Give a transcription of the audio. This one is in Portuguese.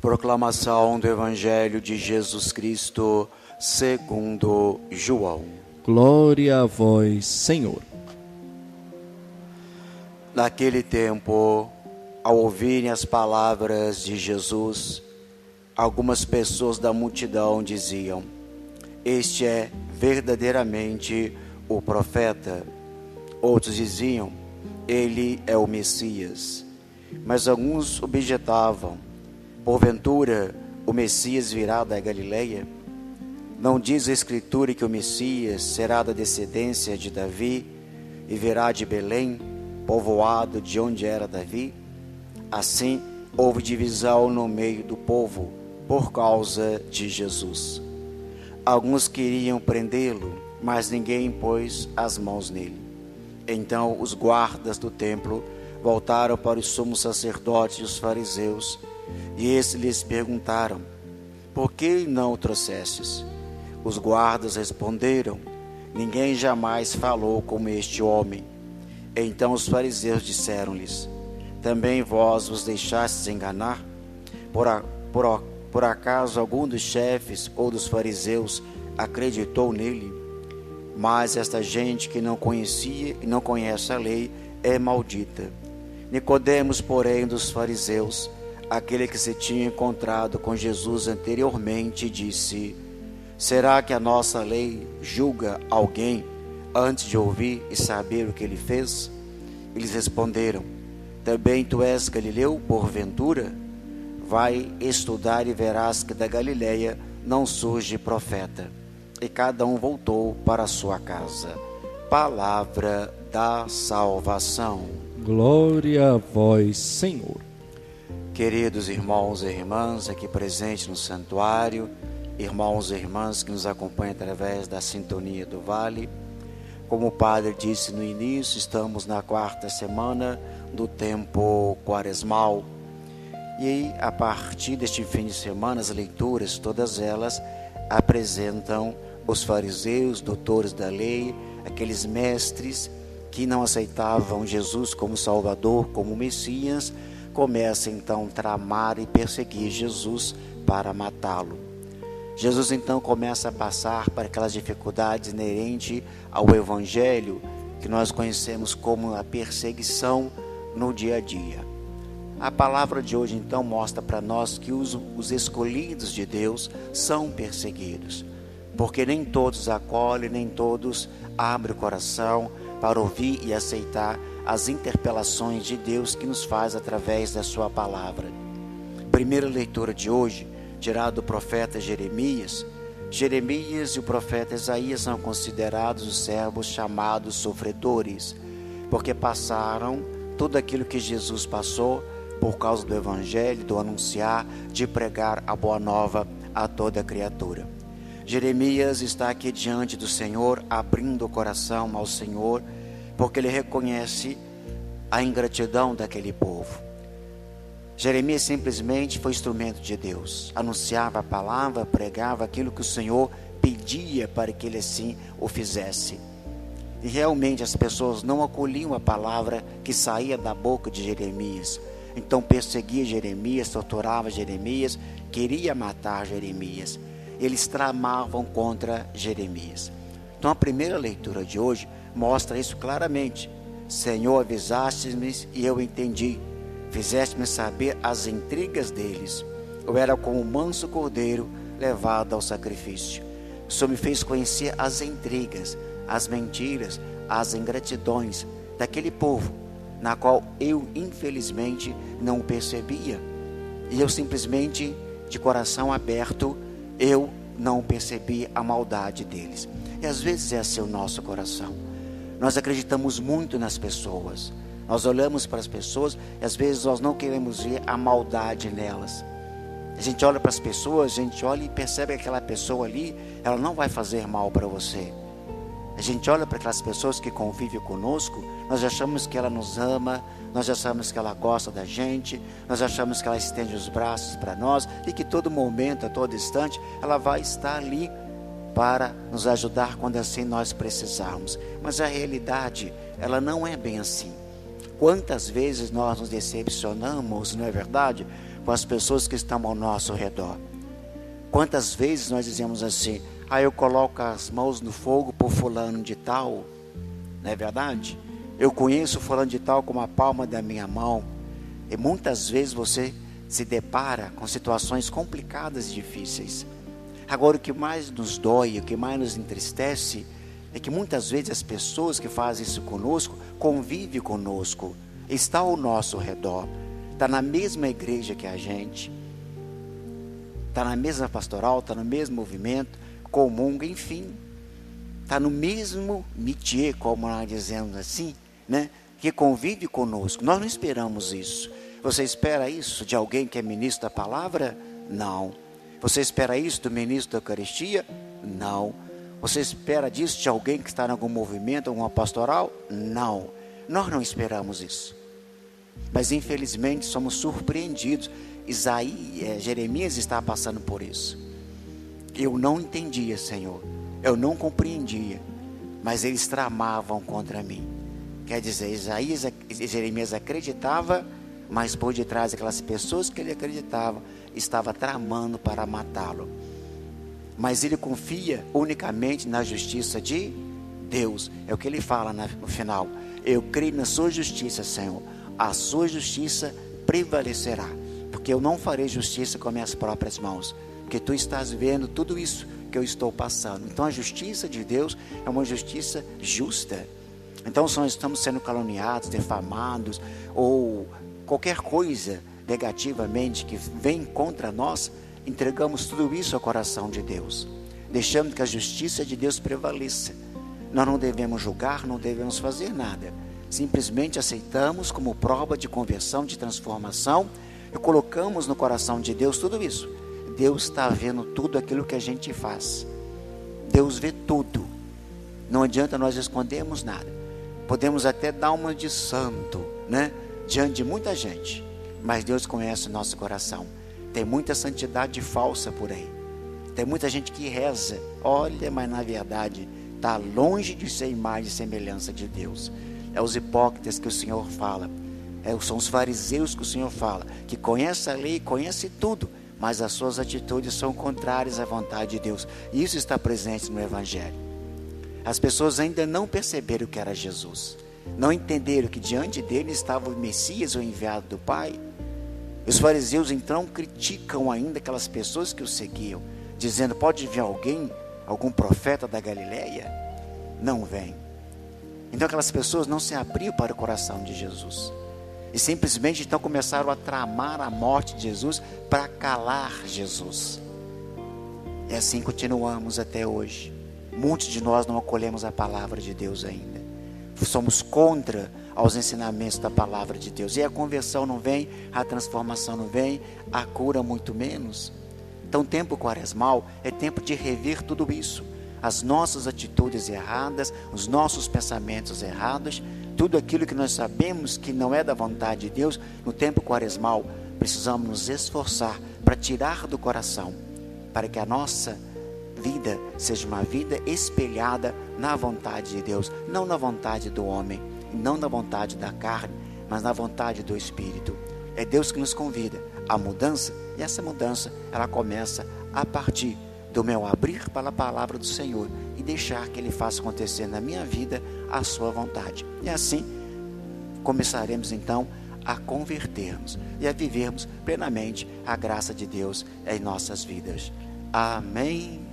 Proclamação do Evangelho de Jesus Cristo, segundo João. Glória a vós, Senhor. Naquele tempo, ao ouvirem as palavras de Jesus, algumas pessoas da multidão diziam: "Este é verdadeiramente o profeta." Outros diziam: "Ele é o Messias." Mas alguns objetavam: "Porventura, o Messias virá da Galileia? Não diz a Escritura que o Messias será da descendência de Davi e virá de Belém, povoado de onde era Davi?" Assim, houve divisão no meio do povo por causa de Jesus. Alguns queriam prendê-lo, mas ninguém pôs as mãos nele. Então os guardas do templo voltaram para os sumos sacerdotes e os fariseus, e esses lhes perguntaram: "Por que não o trouxestes?" Os guardas responderam: "Ninguém jamais falou como este homem." Então os fariseus disseram-lhes: "Também vós vos deixastes enganar? Por acaso algum dos chefes ou dos fariseus acreditou nele? Mas esta gente que não conhecia e não conhece a lei é maldita." Nicodemos, porém, dos fariseus, aquele que se tinha encontrado com Jesus anteriormente, disse: "Será que a nossa lei julga alguém antes de ouvir e saber o que ele fez?" Eles responderam: "Também tu és galileu, porventura? Vai estudar e verás que da Galileia não surge profeta." E cada um voltou para a sua casa. Palavra da salvação. Glória a vós, Senhor. Queridos irmãos e irmãs aqui presentes no santuário, irmãos e irmãs que nos acompanham através da sintonia do Vale, como o Padre disse no início, estamos na 4ª semana do tempo quaresmal. E a partir deste fim de semana, as leituras, todas elas, apresentam os fariseus, doutores da lei, aqueles mestres que não aceitavam Jesus como Salvador, como Messias, começam então a tramar e perseguir Jesus para matá-lo. Jesus então começa a passar por aquelas dificuldades inerentes ao Evangelho, que nós conhecemos como a perseguição no dia a dia. A palavra de hoje então mostra para nós que os escolhidos de Deus são perseguidos, porque nem todos acolhem, nem todos abrem o coração para ouvir e aceitar as interpelações de Deus que nos faz através da sua palavra. Primeira leitura de hoje, tirada do profeta Jeremias. Jeremias e o profeta Isaías são considerados os servos chamados sofredores, porque passaram tudo aquilo que Jesus passou por causa do Evangelho, do anunciar, de pregar a boa nova a toda criatura. Jeremias está aqui diante do Senhor, abrindo o coração ao Senhor, porque ele reconhece a ingratidão daquele povo. Jeremias simplesmente foi instrumento de Deus, anunciava a palavra, pregava aquilo que o Senhor pedia para que ele assim o fizesse. E realmente as pessoas não acolhiam a palavra que saía da boca de Jeremias. Então perseguia Jeremias, torturava Jeremias, queria matar Jeremias. Eles tramavam contra Jeremias. Então a primeira leitura de hoje mostra isso claramente. Senhor, avisaste-me e eu entendi. Fizeste-me saber as intrigas deles. Eu era como um manso cordeiro levado ao sacrifício. O Senhor me fez conhecer as intrigas, as mentiras, as ingratidões daquele povo, na qual eu infelizmente não percebia. E eu simplesmente, de coração aberto, eu não percebi a maldade deles. E às vezes é assim o nosso coração. Nós acreditamos muito nas pessoas. Nós olhamos para as pessoas e às vezes nós não queremos ver a maldade nelas. A gente olha para as pessoas, a gente olha e percebe que aquela pessoa ali, ela não vai fazer mal para você. A gente olha para aquelas pessoas que convivem conosco, nós achamos que ela nos ama, nós achamos que ela gosta da gente, nós achamos que ela estende os braços para nós e que todo momento, a todo instante, ela vai estar ali para nos ajudar quando assim nós precisarmos. Mas a realidade, ela não é bem assim. Quantas vezes nós nos decepcionamos, não é verdade? com as pessoas que estão ao nosso redor. Quantas vezes nós dizemos assim: eu coloco as mãos no fogo por fulano de tal, não é verdade? Eu conheço fulano de tal como a palma da minha mão. E muitas vezes você se depara com situações complicadas e difíceis. Agora, o que mais nos dói, o que mais nos entristece, é que muitas vezes as pessoas que fazem isso conosco, convivem conosco, estão ao nosso redor, está na mesma igreja que a gente, está na mesma pastoral, está no mesmo movimento, comunga, enfim, está no mesmo métier, como nós dizemos assim, né? Que convive conosco. Nós não esperamos isso. Você espera isso de alguém que é ministro da palavra? Não. Você espera isso do ministro da Eucaristia? Não. Você espera disso de alguém que está em algum movimento, alguma pastoral? Não. Nós não esperamos isso. Mas infelizmente somos surpreendidos. Jeremias está passando por isso. Eu não entendia, Senhor. Eu não compreendia. Mas eles tramavam contra mim. Quer dizer, Jeremias acreditava, mas por detrás daquelas pessoas que ele acreditava, estava tramando para matá-lo. Mas ele confia unicamente na justiça de Deus. É o que ele fala no final: eu creio na sua justiça, Senhor. A sua justiça prevalecerá, porque eu não farei justiça com minhas próprias mãos, porque tu estás vendo tudo isso que eu estou passando. Então a justiça de Deus é uma justiça justa. Então, se nós estamos sendo caluniados, defamados, ou qualquer coisa negativamente que vem contra nós, entregamos tudo isso ao coração de Deus, deixando que a justiça de Deus prevaleça. Nós não devemos julgar, não devemos fazer nada, simplesmente aceitamos como prova de conversão, de transformação, e colocamos no coração de Deus tudo isso. Deus está vendo tudo aquilo que a gente faz. Deus vê tudo. Não adianta nós escondermos nada. Podemos até dar uma de santo, né? Diante de muita gente, mas Deus conhece o nosso coração. Tem muita santidade falsa por aí. Tem muita gente que reza, olha, mas na verdade está longe de ser imagem e semelhança de Deus. É os hipócritas que o Senhor fala. São os fariseus que o Senhor fala, que conhece a lei, conhece tudo, mas as suas atitudes são contrárias à vontade de Deus. E isso está presente no Evangelho. As pessoas ainda não perceberam que era Jesus, não entenderam que diante dele estava o Messias, o enviado do Pai. Os fariseus então criticam ainda aquelas pessoas que o seguiam, dizendo: pode vir alguém, algum profeta da Galileia? Não vem. Então aquelas pessoas não se abriram para o coração de Jesus, e simplesmente então começaram a tramar a morte de Jesus para calar Jesus. E assim continuamos até hoje. Muitos de nós não acolhemos a palavra de Deus ainda. Somos contra aos ensinamentos da palavra de Deus. E a conversão não vem, a transformação não vem, a cura muito menos. Então o tempo quaresmal é tempo de rever tudo isso. As nossas atitudes erradas, os nossos pensamentos errados, tudo aquilo que nós sabemos que não é da vontade de Deus. No tempo quaresmal precisamos nos esforçar para tirar do coração, para que a nossa vida seja uma vida espelhada na vontade de Deus, não na vontade do homem, não na vontade da carne, mas na vontade do Espírito. É Deus que nos convida à mudança, e essa mudança ela começa a partir do meu abrir para a palavra do Senhor e deixar que Ele faça acontecer na minha vida a sua vontade. E assim começaremos então a convertermos e a vivermos plenamente a graça de Deus em nossas vidas. Amém.